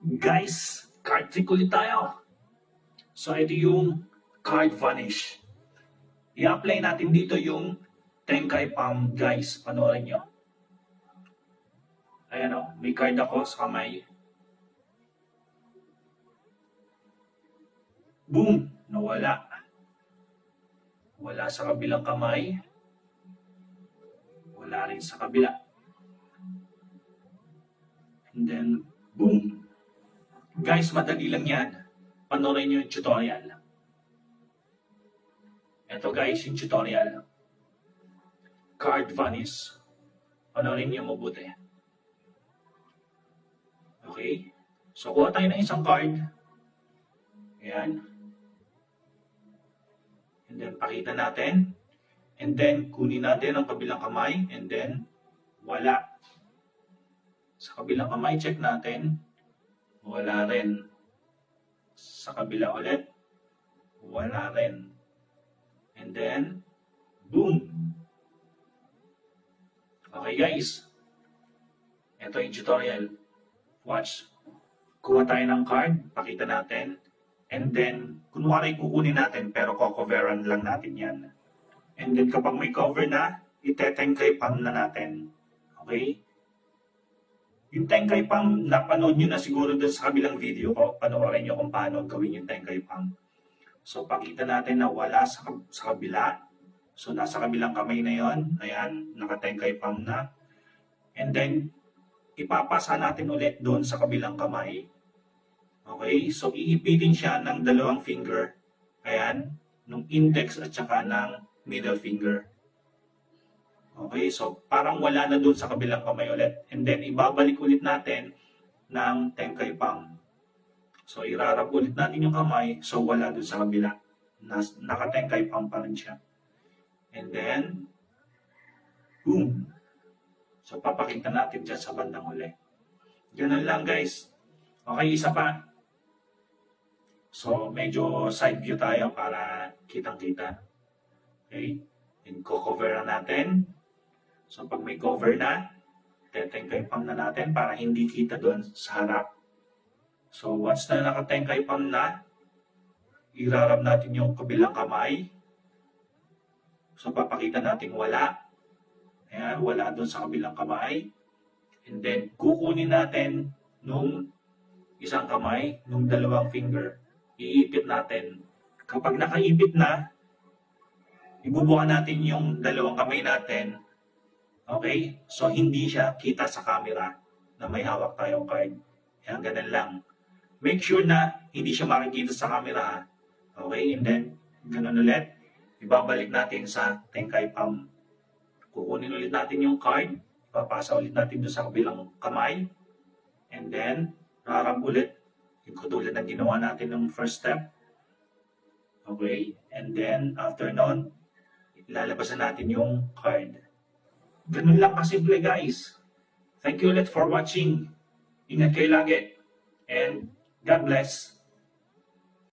Guys, card trick ulit tayo. So, ito yung card vanish. I-apply natin dito yung Tenkai Palm, guys. Panoorin nyo. Ayan o, may card ako sa kamay. Boom! Nawala. Wala sa kabilang kamay. Wala rin sa kabila. And then, boom! Guys, madali lang yan. Panoorin nyo yung tutorial. Ito guys, yung tutorial. Card vanish. Panoorin nyo mabuti. Okay? So, kuha tayo ng isang card. Ayan. And then, pakita natin. And then, kunin natin ang kabilang kamay. And then, wala. Sa kabilang kamay, check natin. Wala rin. Sa kabila ulit. Wala rin. And then, boom! Okay guys. Ito yung tutorial. Watch. Kuha tayo ng card. Pakita natin. And then, kunwari kukunin natin pero coveran lang natin yan. And then kapag may cover na, ite-Tenkai Palm na natin. Okay? Yung Tenkai Palm, napanood nyo na siguro dun sa kabilang video ko. Panoorin nyo kung paano gawin yung Tenkai Palm. So, pakita natin na wala sa kabila. So, nasa kabilang kamay na yon. Ayan, naka-Tenkai Palm na. And then, ipapasa natin ulit doon sa kabilang kamay. Okay? So, iipitin siya ng dalawang finger. Ayan, ng index at saka ng middle finger. Okay? So, parang wala na doon sa kabilang kamay ulit. And then, ibabalik ulit natin ng Tenkai Palm. So, irarap ulit natin yung kamay. So, wala doon sa kabila. Naka-Tenkai Palm pa rin siya. And then, boom! So, papakita natin dyan sa bandang huli. Ganun lang, guys. Okay, isa pa. So, medyo side view tayo para kitang-kita. Okay? And cover na natin. So, pag may cover na, Tenkai Palm na natin para hindi kita doon sa harap. So, once na naka-Tenkai Palm na, irarap natin yung kabilang kamay. So, papakita natin wala. Ayan, wala doon sa kabilang kamay. And then, kukunin natin nung isang kamay, nung dalawang finger. Iipit natin. Kapag nakaipit na, ibubukan natin yung dalawang kamay natin. Okay? So, hindi siya kita sa camera na may hawak tayong card. Ayan, ganun lang. Make sure na hindi siya makikita sa camera. Okay? And then, ganun ulit. Ibabalik natin sa Tenkai Palm. Kukunin ulit natin yung card. Papasa ulit natin doon sa kabilang kamay. And then, rarap ulit. Yung katulad ng ginawa natin ng first step. Okay? And then, after nun, ilalabasan natin yung card. Ganun lang kasimple, guys. Thank you ulit for watching. Ingat kayo lagi. And God bless.